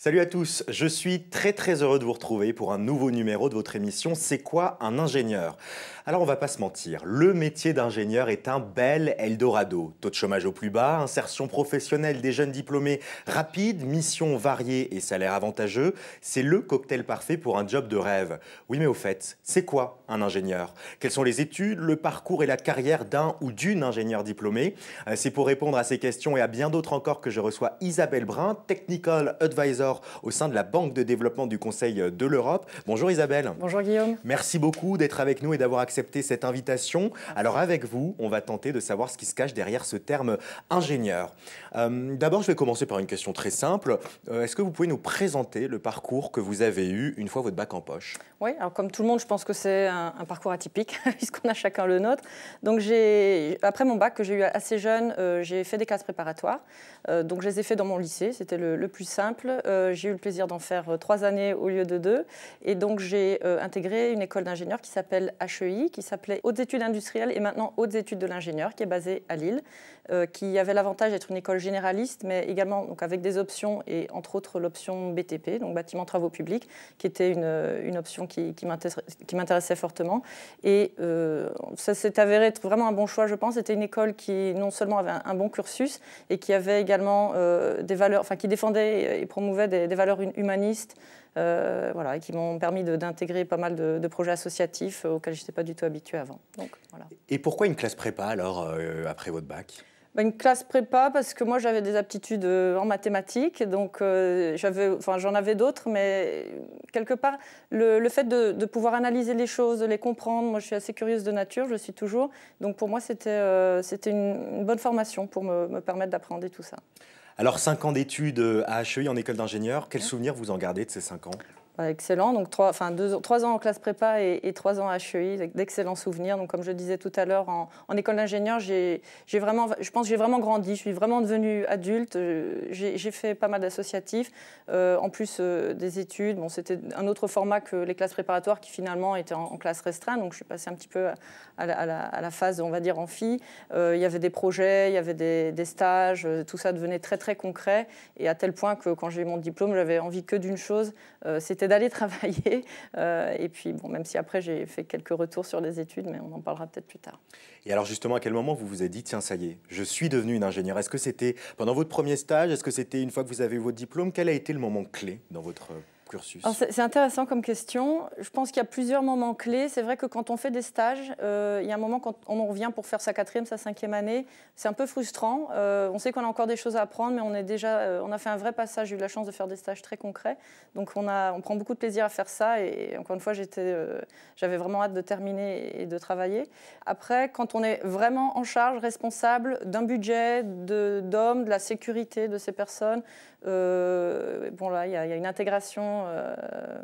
Salut à tous, je suis très heureux de vous retrouver pour un nouveau numéro de votre émission C'est quoi un ingénieur? Alors on va pas se mentir, le métier d'ingénieur est un bel Eldorado. Taux de chômage au plus bas, insertion professionnelle des jeunes diplômés rapide, mission variée et salaire avantageux, c'est le cocktail parfait pour un job de rêve. Oui mais au fait, c'est quoi un ingénieur? Quelles sont les études, le parcours et la carrière d'un ou d'une ingénieure diplômée? C'est pour répondre à ces questions et à bien d'autres encore que je reçois Isabelle Brun, Technical Advisor au sein de la Banque de développement du Conseil de l'Europe. Bonjour Isabelle. Bonjour Guillaume. Merci beaucoup d'être avec nous et d'avoir accepté cette invitation. Alors avec vous, on va tenter de savoir ce qui se cache derrière ce terme ingénieur. D'abord, je vais commencer par une question très simple. Est-ce que vous pouvez nous présenter le parcours que vous avez eu une fois votre bac en poche? Oui, alors comme tout le monde, je pense que c'est un parcours atypique, puisqu'on a chacun le nôtre. Donc après mon bac, que j'ai eu assez jeune, j'ai fait des classes préparatoires. Donc je les ai fait dans mon lycée, c'était le plus simple. J'ai eu le plaisir d'en faire 3 années au lieu de 2. Et donc j'ai intégré une école d'ingénieur qui s'appelle HEI, qui s'appelait Hautes études industrielles et maintenant Hautes études de l'ingénieur, qui est basée à Lille, qui avait l'avantage d'être une école généraliste, mais également donc, avec des options, et entre autres l'option BTP, donc bâtiment travaux publics, qui était une option qui m'intéressait fortement. Et ça s'est avéré être vraiment un bon choix, je pense. C'était une école qui non seulement avait un bon cursus, et qui avait également des valeurs, enfin qui défendait et promouvait des valeurs humanistes, voilà, et qui m'ont permis d'intégrer pas mal de projets associatifs auxquels je n'étais pas du tout habituée avant. Donc, voilà. Et pourquoi une classe prépa alors, après votre bac? Une classe prépa parce que moi j'avais des aptitudes en mathématiques, donc j'en avais d'autres, mais quelque part le fait de pouvoir analyser les choses, de les comprendre, moi je suis assez curieuse de nature, je suis toujours, donc pour moi c'était une bonne formation pour me permettre d'appréhender tout ça. Alors 5 ans d'études à HEI en école d'ingénieur, quels souvenirs vous en gardez de ces 5 ans? Excellent, donc 3 ans en classe prépa et 3 ans à HEI, d'excellents souvenirs. Donc comme je disais tout à l'heure, en école d'ingénieur, je pense que j'ai vraiment grandi, je suis vraiment devenue adulte, j'ai fait pas mal d'associatifs, en plus des études. Bon, c'était un autre format que les classes préparatoires qui finalement étaient en classe restreinte, donc je suis passée un petit peu à la phase, on va dire, amphi. Il y avait des projets, il y avait des stages, tout ça devenait très concret, et à tel point que quand j'ai eu mon diplôme, j'avais envie que d'une chose, c'était d'aller travailler. Et puis, bon, même si après, j'ai fait quelques retours sur les études, mais on en parlera peut-être plus tard. Et alors justement, à quel moment vous vous êtes dit, tiens, ça y est, je suis devenue une ingénieure? Est-ce que c'était pendant votre premier stage? Est-ce que c'était une fois que vous avez eu votre diplôme? Quel a été le moment clé dans votre cursus? C'est intéressant comme question. Je pense qu'il y a plusieurs moments clés. C'est vrai que quand on fait des stages, il y a un moment quand on revient pour faire sa 4e, sa 5e année, c'est un peu frustrant. On sait qu'on a encore des choses à apprendre, mais on a fait un vrai passage. J'ai eu la chance de faire des stages très concrets. Donc on prend beaucoup de plaisir à faire ça. Et encore une fois, j'avais vraiment hâte de terminer et de travailler. Après, quand on est vraiment en charge, responsable d'un budget, d'hommes, de la sécurité de ces personnes, bon là, il y a une intégration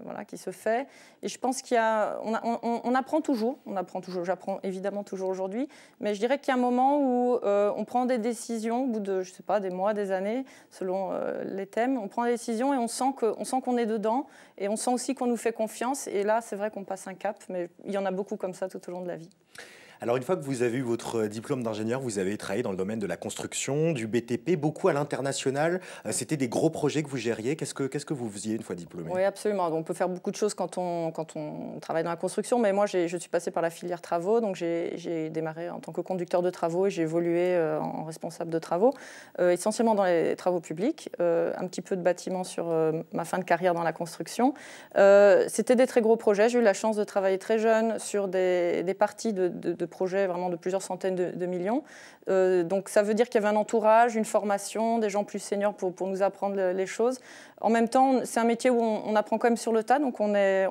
voilà, qui se fait. Et je pense on apprend toujours. J'apprends évidemment toujours aujourd'hui. Mais je dirais qu'il y a un moment où on prend des décisions, au bout de, je sais pas, des mois, des années, selon les thèmes. On prend des décisions et on sent qu'on est dedans. Et on sent aussi qu'on nous fait confiance. Et là, c'est vrai qu'on passe un cap. Mais il y en a beaucoup comme ça tout au long de la vie. Alors une fois que vous avez eu votre diplôme d'ingénieur, vous avez travaillé dans le domaine de la construction, du BTP, beaucoup à l'international. C'était des gros projets que vous gériez. Qu'est-ce que vous faisiez une fois diplômé? Oui, absolument. On peut faire beaucoup de choses quand on travaille dans la construction, mais moi, je suis passée par la filière travaux, donc j'ai démarré en tant que conducteur de travaux et j'ai évolué en responsable de travaux, essentiellement dans les travaux publics, un petit peu de bâtiment sur ma fin de carrière dans la construction. C'était des très gros projets. J'ai eu la chance de travailler très jeune sur des parties de projets vraiment de plusieurs centaines de millions. Donc ça veut dire qu'il y avait un entourage, une formation, des gens plus seniors pour nous apprendre les choses. En même temps, c'est un métier où on apprend quand même sur le tas, donc on est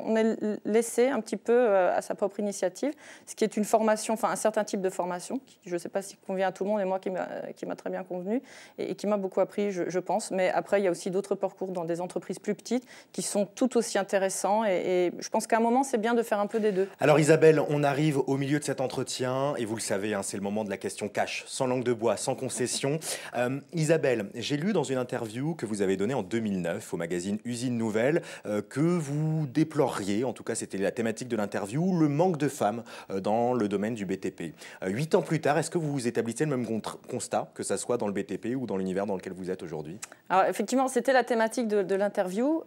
laissé un petit peu à sa propre initiative, ce qui est une formation, enfin un certain type de formation, qui, je ne sais pas si convient à tout le monde, et moi qui m'a très bien convenu et qui m'a beaucoup appris, je pense. Mais après, il y a aussi d'autres parcours dans des entreprises plus petites qui sont tout aussi intéressants et je pense qu'à un moment, c'est bien de faire un peu des deux. Alors Isabelle, on arrive au milieu de cet entretien. entretien et vous le savez, hein, c'est le moment de la question cash, sans langue de bois, sans concession. Isabelle, j'ai lu dans une interview que vous avez donnée en 2009 au magazine Usine Nouvelle que vous déploriez, en tout cas c'était la thématique de l'interview, le manque de femmes dans le domaine du BTP. 8 ans plus tard, est-ce que vous établissez le même constat, que ce soit dans le BTP ou dans l'univers dans lequel vous êtes aujourd'hui? Alors effectivement, c'était la thématique de l'interview.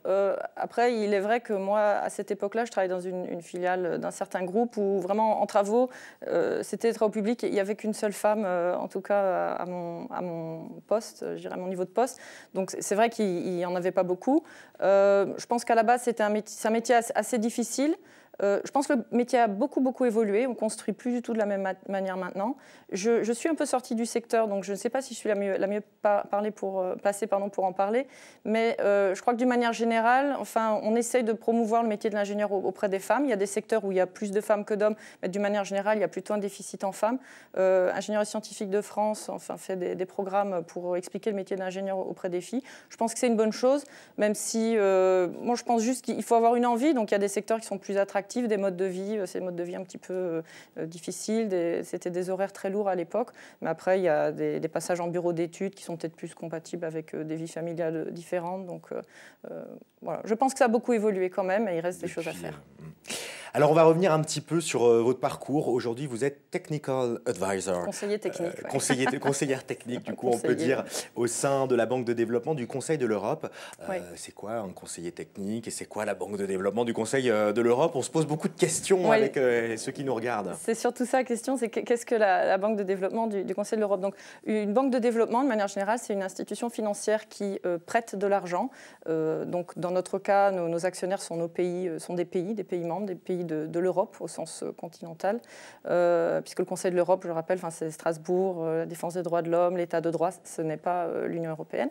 Après, il est vrai que moi, à cette époque-là, je travaillais dans une filiale d'un certain groupe où vraiment en travaux, c'était très au public. Il n'y avait qu'une seule femme, en tout cas à mon poste, je dirais à mon niveau de poste. Donc c'est vrai qu'il n'y en avait pas beaucoup. Je pense qu'à la base, c'est un métier assez difficile. Je pense que le métier a beaucoup évolué. On ne construit plus du tout de la même manière maintenant. Je suis un peu sortie du secteur, donc je ne sais pas si je suis la mieux placée pour en parler. Mais je crois que d'une manière générale, enfin, on essaye de promouvoir le métier de l'ingénieur auprès des femmes. Il y a des secteurs où il y a plus de femmes que d'hommes, mais d'une manière générale, il y a plutôt un déficit en femmes. Ingénierie scientifique de France enfin, fait des programmes pour expliquer le métier d'ingénieur auprès des filles. Je pense que c'est une bonne chose, même si moi je pense juste qu'il faut avoir une envie. Donc il y a des secteurs qui sont plus attractifs, des modes de vie, c'est des modes de vie un petit peu difficiles, c'était des horaires très lourds à l'époque, mais après il y a des passages en bureau d'études qui sont peut-être plus compatibles avec des vies familiales différentes, donc voilà. Je pense que ça a beaucoup évolué quand même et il reste des choses à faire. Alors, on va revenir un petit peu sur votre parcours. Aujourd'hui, vous êtes Technical Advisor. Conseiller technique. Conseillère technique, du coup, on peut dire, au sein de la Banque de développement du Conseil de l'Europe. C'est quoi un conseiller technique et c'est quoi la Banque de développement du Conseil de l'Europe? On se pose beaucoup de questions avec ceux qui nous regardent. C'est surtout ça la question, c'est qu'est-ce que la Banque de développement du Conseil de l'Europe? Donc, une banque de développement, de manière générale, c'est une institution financière qui prête de l'argent. Donc, dans notre cas, nos actionnaires sont des pays membres, des pays de l'Europe au sens continental, puisque le Conseil de l'Europe, je le rappelle, c'est Strasbourg, la défense des droits de l'homme, l'état de droit, ce n'est pas l'Union européenne.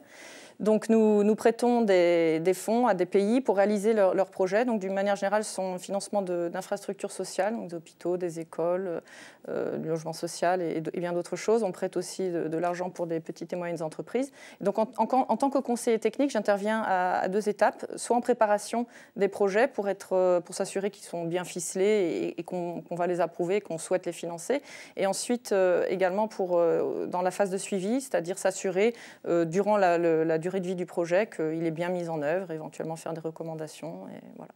Donc nous prêtons des fonds à des pays pour réaliser leurs projets. Donc d'une manière générale, ce sont le financement d'infrastructures sociales, donc des hôpitaux, des écoles, du logement social et bien d'autres choses. On prête aussi de l'argent pour des petites et moyennes entreprises. Et donc en tant que conseiller technique, j'interviens à 2 étapes, soit en préparation des projets pour s'assurer qu'ils sont bien ficelés et qu'on va les approuver, qu'on souhaite les financer. Et ensuite également dans la phase de suivi, c'est-à-dire s'assurer durant la durée de vie du projet, qu'il est bien mis en œuvre, éventuellement faire des recommandations. Et voilà.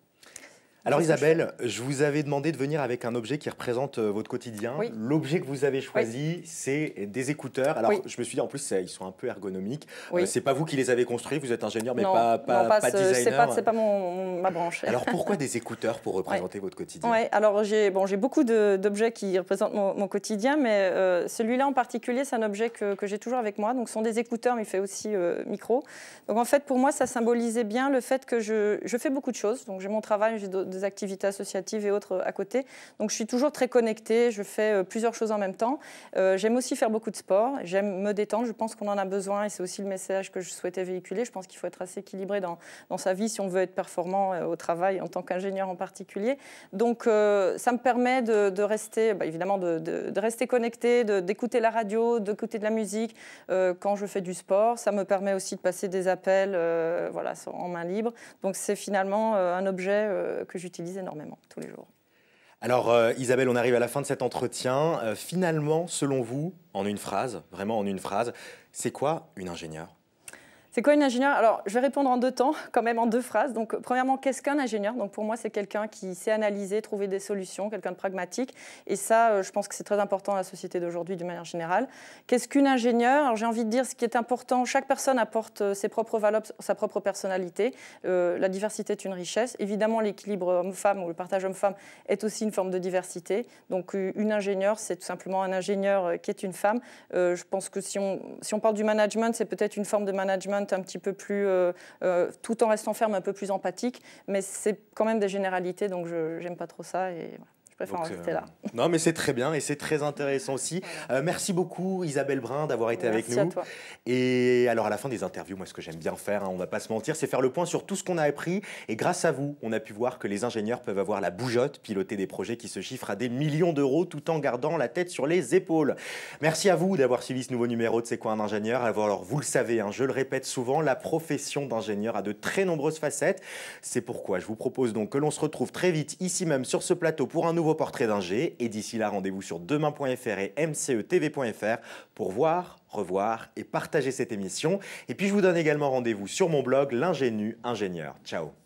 Alors Isabelle, je vous avais demandé de venir avec un objet qui représente votre quotidien. Oui. L'objet que vous avez choisi, c'est des écouteurs. Alors je me suis dit, en plus, ils sont un peu ergonomiques. Oui. C'est pas vous qui les avez construits, vous êtes ingénieur, mais pas designer. C'est pas ma branche. Alors pourquoi des écouteurs pour représenter votre quotidien? Alors j'ai beaucoup d'objets qui représentent mon quotidien, mais celui-là en particulier, c'est un objet que j'ai toujours avec moi. Donc ce sont des écouteurs, mais il fait aussi micro. Donc en fait, pour moi, ça symbolisait bien le fait que je fais beaucoup de choses. Donc j'ai mon travail, j'ai des activités associatives et autres à côté. Donc je suis toujours très connectée, je fais plusieurs choses en même temps. J'aime aussi faire beaucoup de sport, j'aime me détendre, je pense qu'on en a besoin et c'est aussi le message que je souhaitais véhiculer. Je pense qu'il faut être assez équilibré dans sa vie si on veut être performant au travail en tant qu'ingénieur en particulier. Donc ça me permet de rester, évidemment, de rester connectée, d'écouter la radio, d'écouter de la musique quand je fais du sport. Ça me permet aussi de passer des appels en main libre. Donc c'est finalement un objet que j'utilise énormément tous les jours. Alors Isabelle, on arrive à la fin de cet entretien. Finalement, selon vous, en une phrase, vraiment en une phrase, c'est quoi une ingénieure ? C'est quoi une ingénieure? Alors, je vais répondre en 2 temps, quand même en 2 phrases. Donc, premièrement, qu'est-ce qu'un ingénieur? Donc, pour moi, c'est quelqu'un qui sait analyser, trouver des solutions, quelqu'un de pragmatique. Et ça, je pense que c'est très important dans la société d'aujourd'hui, d'une manière générale. Qu'est-ce qu'une ingénieure? Alors, j'ai envie de dire, ce qui est important, chaque personne apporte ses propres valeurs, sa propre personnalité. La diversité est une richesse. Évidemment, l'équilibre homme-femme ou le partage homme-femme est aussi une forme de diversité. Donc, une ingénieure, c'est tout simplement un ingénieur qui est une femme. Je pense que si on parle du management, c'est peut-être une forme de management un petit peu plus, tout en restant ferme, un peu plus empathique, mais c'est quand même des généralités, donc je n'aime pas trop ça et voilà. Je préfère en rester là. Non, mais c'est très bien et c'est très intéressant aussi. Voilà. Merci beaucoup Isabelle Brun d'avoir été avec nous. Merci à toi. Et alors à la fin des interviews, moi ce que j'aime bien faire, on ne va pas se mentir, c'est faire le point sur tout ce qu'on a appris. Et grâce à vous, on a pu voir que les ingénieurs peuvent avoir la bougeotte, piloter des projets qui se chiffrent à des millions d'euros tout en gardant la tête sur les épaules. Merci à vous d'avoir suivi ce nouveau numéro de C'est quoi un ingénieur? Alors vous le savez, je le répète souvent, la profession d'ingénieur a de très nombreuses facettes. C'est pourquoi je vous propose donc que l'on se retrouve très vite ici même sur ce plateau pour un nouveau nouveau portrait d'ingé. Et d'ici là, rendez-vous sur demain.fr et mcetv.fr pour voir, revoir et partager cette émission. Et puis je vous donne également rendez-vous sur mon blog L'Ingénu Ingénieur. Ciao.